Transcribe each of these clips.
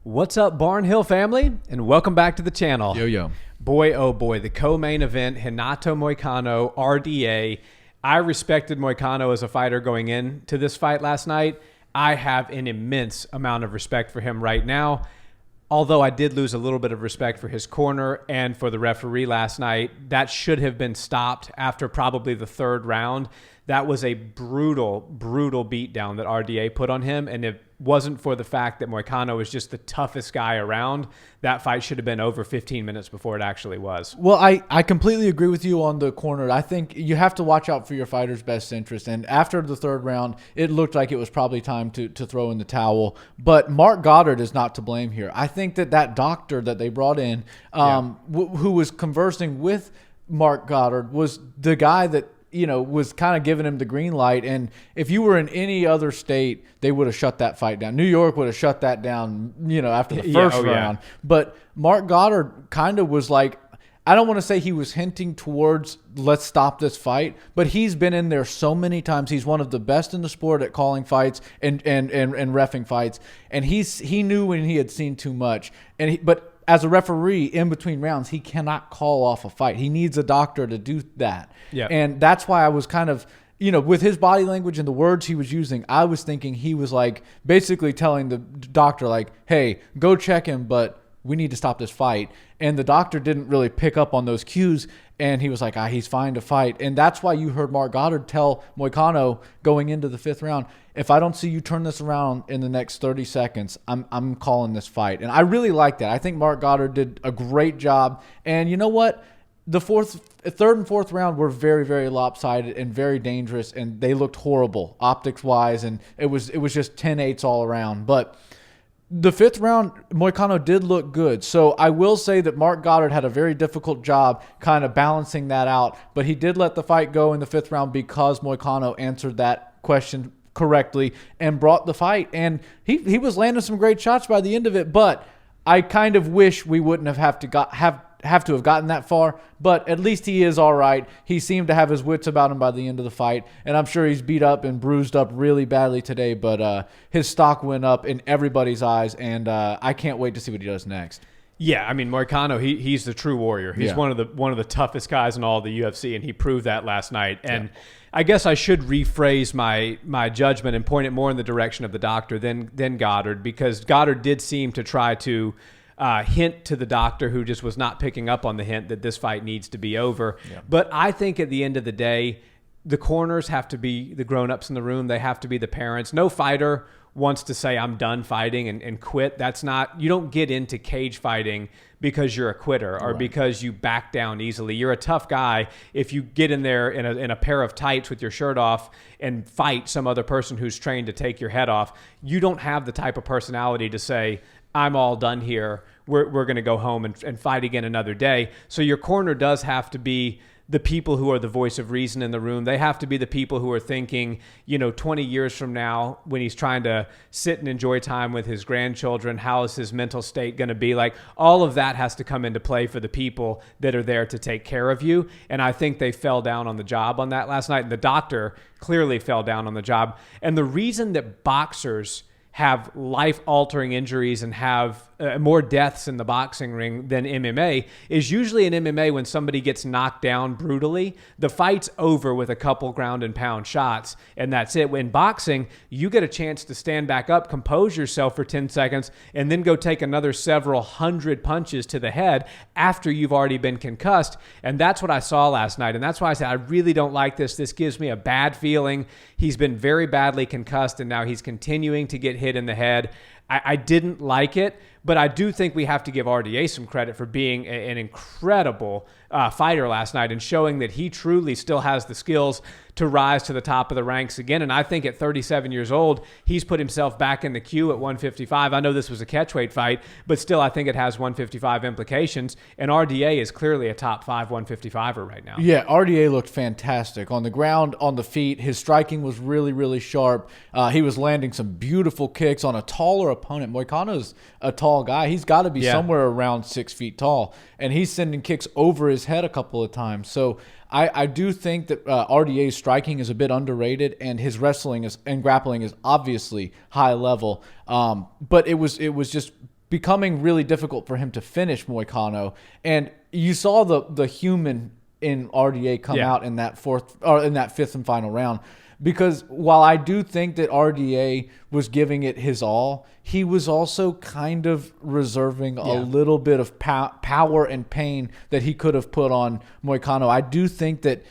What's up, Barnhill family, and welcome back to the channel. Yo. Boy, oh boy, the co-main event, Renato Moicano, RDA. I respected Moicano as a fighter going into this fight last night. I have an immense amount of respect for him right now, although I did lose a little bit of respect for his corner and for the referee last night. That should have been stopped after probably the third round. That was a brutal, brutal beatdown that RDA put on him, and it wasn't for the fact that Moicano was just the toughest guy around. That fight should have been over 15 minutes before it actually was. Well, I completely agree with you on the corner. I think you have to watch out for your fighter's best interest. And after the third round, it looked like it was probably time to throw in the towel. But Mark Goddard is not to blame here. I think that doctor that they brought in, who was conversing with Mark Goddard, was the guy that was kind of giving him the green light. And if you were in any other state, they would have shut that fight down. New York would have shut that down, after the first round. But Mark Goddard kind of was like, I don't want to say he was hinting towards let's stop this fight, but he's been in there so many times. He's one of the best in the sport at calling fights and reffing fights. And he knew when he had seen too much. But as a referee, in between rounds, he cannot call off a fight. He needs a doctor to do that. Yeah. And that's why I was kind of, with his body language and the words he was using, I was thinking he was like basically telling the doctor, like, hey, go check him, but we need to stop this fight. And the doctor didn't really pick up on those cues. And he was like, he's fine to fight. And that's why you heard Mark Goddard tell Moicano going into the fifth round, if I don't see you turn this around in the next 30 seconds, I'm calling this fight. And I really like that. I think Mark Goddard did a great job. And you know what? The third and fourth round were very, very lopsided and very dangerous, and they looked horrible optics-wise, and it was just 10-8s all around. But the fifth round, Moicano did look good. So I will say that Mark Goddard had a very difficult job kind of balancing that out, but he did let the fight go in the fifth round because Moicano answered that question correctly and brought the fight. And he was landing some great shots by the end of it, but I kind of wish we wouldn't have to have gotten that far, but at least he is all right. He seemed to have his wits about him by the end of the fight, and I'm sure he's beat up and bruised up really badly today, but his stock went up in everybody's eyes, and I can't wait to see what he does next. Yeah, I mean, Moicano, he's the true warrior. He's one of the toughest guys in all the UFC, and he proved that last night. And I guess I should rephrase my judgment and point it more in the direction of the doctor than Goddard, because Goddard did seem to try to hint to the doctor, who just was not picking up on the hint, that this fight needs to be over. Yeah. But I think at the end of the day, the corners have to be the grown-ups in the room. They have to be the parents. No fighter wants to say, I'm done fighting and quit. That's not, you don't get into cage fighting because you're a quitter or because you back down easily. You're a tough guy if you get in there in a pair of tights with your shirt off and fight some other person who's trained to take your head off. You don't have the type of personality to say, I'm all done here. We're going to go home and fight again another day. So your corner does have to be the people who are the voice of reason in the room. They have to be the people who are thinking, 20 years from now, when he's trying to sit and enjoy time with his grandchildren, how is his mental state going to be? Like, all of that has to come into play for the people that are there to take care of you. And I think they fell down on the job on that last night. And the doctor clearly fell down on the job. And the reason that boxers have life-altering injuries and have more deaths in the boxing ring than MMA is usually in MMA, when somebody gets knocked down brutally, the fight's over with a couple ground and pound shots, and that's it. In boxing, you get a chance to stand back up, compose yourself for 10 seconds, and then go take another several hundred punches to the head after you've already been concussed. And that's what I saw last night, and that's why I said I really don't like this. This gives me a bad feeling. He's been very badly concussed, and now he's continuing to get hit in the head. I didn't like it, but I do think we have to give RDA some credit for being an incredible fighter last night and showing that he truly still has the skills to rise to the top of the ranks again. And I think at 37 years old, he's put himself back in the queue at 155. I know this was a catchweight fight, but still I think it has 155 implications. And RDA is clearly a top 5 155er right now. Yeah, RDA looked fantastic. On the ground, on the feet, his striking was really, really sharp. He was landing some beautiful kicks on a taller opponent. Moicano's a tall guy. He's got to be somewhere around 6 feet tall. And he's sending kicks over his head a couple of times. So I do think that RDA's striking is a bit underrated, and his wrestling and grappling is obviously high level. But it was just becoming really difficult for him to finish Moicano. And you saw the human in RDA come out in that fifth and final round. Because while I do think that RDA was giving it his all, he was also kind of reserving a little bit of power and pain that he could have put on Moicano. I do think that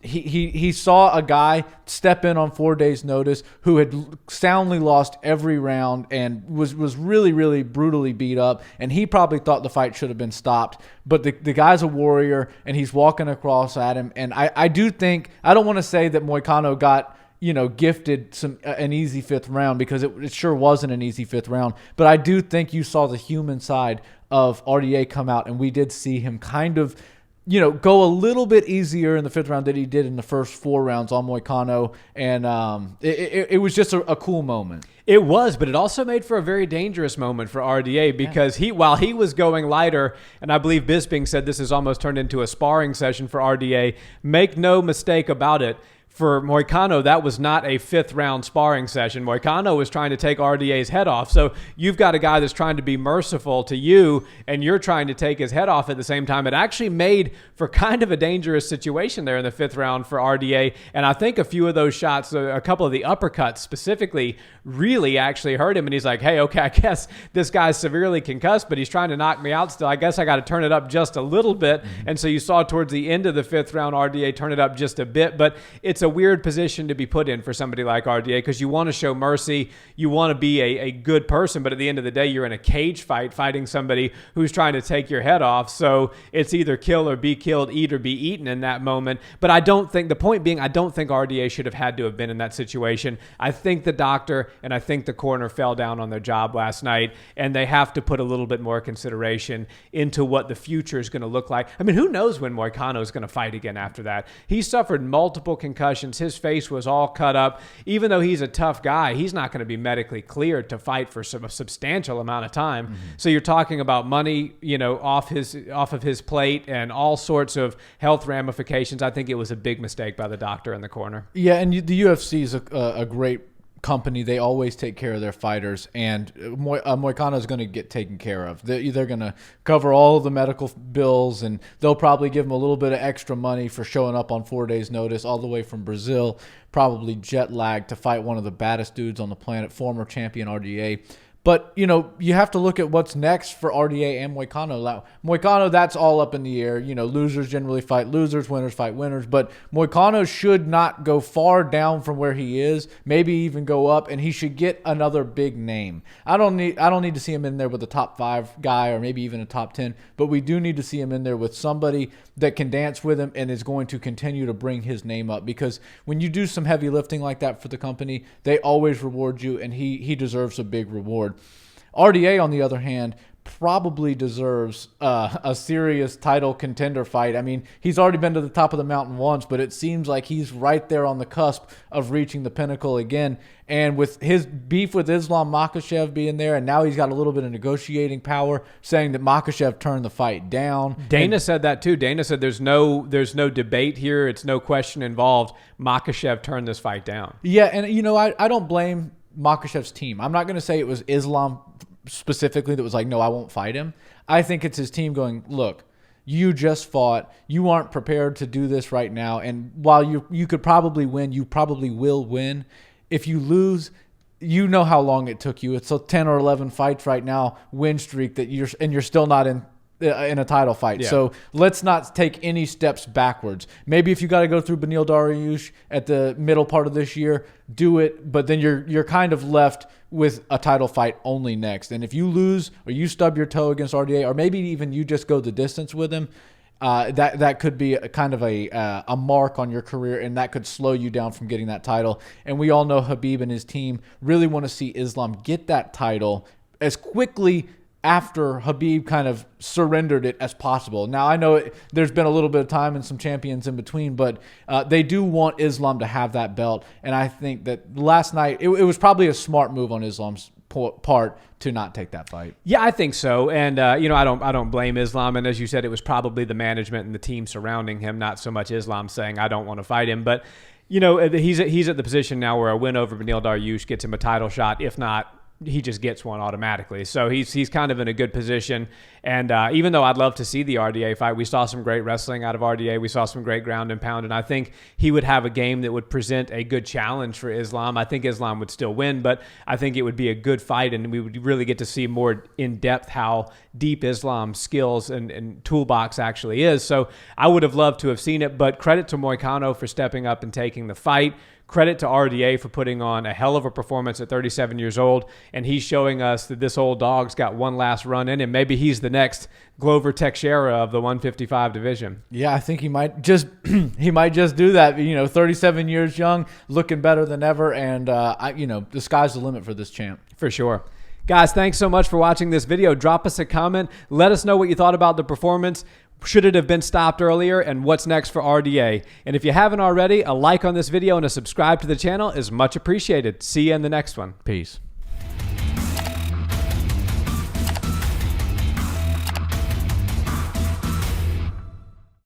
he saw a guy step in on 4 days' notice who had soundly lost every round and was really, really brutally beat up. And he probably thought the fight should have been stopped. But the guy's a warrior, and he's walking across at him. And I do think, I don't want to say that Moicano got, gifted an easy fifth round, because it sure wasn't an easy fifth round. But I do think you saw the human side of RDA come out, and we did see him kind of, go a little bit easier in the fifth round than he did in the first 4 rounds on Moicano. And it was just a cool moment. It was, but it also made for a very dangerous moment for RDA, because while he was going lighter, and I believe Bisping said this has almost turned into a sparring session for RDA, make no mistake about it. For Moicano, that was not a fifth-round sparring session. Moicano was trying to take RDA's head off. So you've got a guy that's trying to be merciful to you, and you're trying to take his head off at the same time. It actually made for kind of a dangerous situation there in the fifth round for RDA. And I think a few of those shots, a couple of the uppercuts specifically, really actually hurt him. And he's like, hey, okay, I guess this guy's severely concussed, but he's trying to knock me out still. I guess I got to turn it up just a little bit. And so you saw towards the end of the fifth round, RDA turn it up just a bit. But it's a weird position to be put in for somebody like RDA, because you want to show mercy, you want to be a good person, but at the end of the day, you're in a cage fight fighting somebody who's trying to take your head off. So it's either kill or be killed, eat or be eaten in that moment. But I don't think RDA should have had to have been in that situation. I think the doctor and I think the corner fell down on their job last night, and they have to put a little bit more consideration into what the future is going to look like. I mean, who knows when Moicano is going to fight again after that? He suffered multiple concussions. His face was all cut up. Even though he's a tough guy, he's not going to be medically cleared to fight for a substantial amount of time. Mm-hmm. So you're talking about money, off of his plate and all sorts of health ramifications. I think it was a big mistake by the doctor in the corner. Yeah, and the UFC is a great company. They always take care of their fighters, and Moicano is going to get taken care of. They're going to cover all of the medical bills, and they'll probably give him a little bit of extra money for showing up on 4 days' notice all the way from Brazil, probably jet lagged to fight one of the baddest dudes on the planet, former champion RDA. But, you have to look at what's next for RDA and Moicano. Moicano, that's all up in the air. Losers generally fight losers, winners fight winners. But Moicano should not go far down from where he is, maybe even go up, and he should get another big name. I don't need to see him in there with a top 5 guy or maybe even a top 10, but we do need to see him in there with somebody that can dance with him and is going to continue to bring his name up. Because when you do some heavy lifting like that for the company, they always reward you, and he deserves a big reward. RDA, on the other hand, probably deserves a serious title contender fight. I mean, he's already been to the top of the mountain once, but it seems like he's right there on the cusp of reaching the pinnacle again. And with his beef with Islam Makhachev being there, and now he's got a little bit of negotiating power, saying that Makhachev turned the fight down. Dana said that too. Dana said there's no debate here. It's no question involved. Makhachev turned this fight down. Yeah, and I don't blame Makhachev's team. I'm not going to say it was Islam specifically that was like, no, I won't fight him. I think it's his team going, look, you just fought. You aren't prepared to do this right now. And while you could probably win, you probably will win. If you lose, you know how long it took you. It's a 10 or 11 fights right now, win streak that you're still not in a title fight. Yeah. So let's not take any steps backwards. Maybe if you got to go through Beneil Dariush at the middle part of this year, do it. But then you're kind of left with a title fight only next. And if you lose or you stub your toe against RDA, or maybe even you just go the distance with him, that could be a kind of a mark on your career, and that could slow you down from getting that title. And we all know Khabib and his team really want to see Islam get that title as quickly after Khabib kind of surrendered it as possible. Now, I know there's been a little bit of time and some champions in between, but they do want Islam to have that belt. And I think that last night, it was probably a smart move on Islam's part to not take that fight. Yeah, I think so. And, I don't blame Islam. And as you said, it was probably the management and the team surrounding him, not so much Islam saying, I don't want to fight him. But, he's at the position now where a win over Beneil Dariush gets him a title shot, if not he just gets one automatically. So he's kind of in a good position. And even though I'd love to see the RDA fight, we saw some great wrestling out of RDA. We saw some great ground and pound. And I think he would have a game that would present a good challenge for Islam. I think Islam would still win, but I think it would be a good fight. And we would really get to see more in depth how deep Islam's skills and toolbox actually is. So I would have loved to have seen it, but credit to Moicano for stepping up and taking the fight. Credit to RDA for putting on a hell of a performance at 37 years old, and he's showing us that this old dog's got one last run in him. Maybe he's the next Glover Teixeira of the 155 division. Yeah, I think he might just do that. 37 years young, looking better than ever, and the sky's the limit for this champ. For sure. Guys, thanks so much for watching this video. Drop us a comment. Let us know what you thought about the performance. Should it have been stopped earlier, and what's next for RDA? And if you haven't already, a like on this video and a subscribe to the channel is much appreciated. See you in the next one. Peace.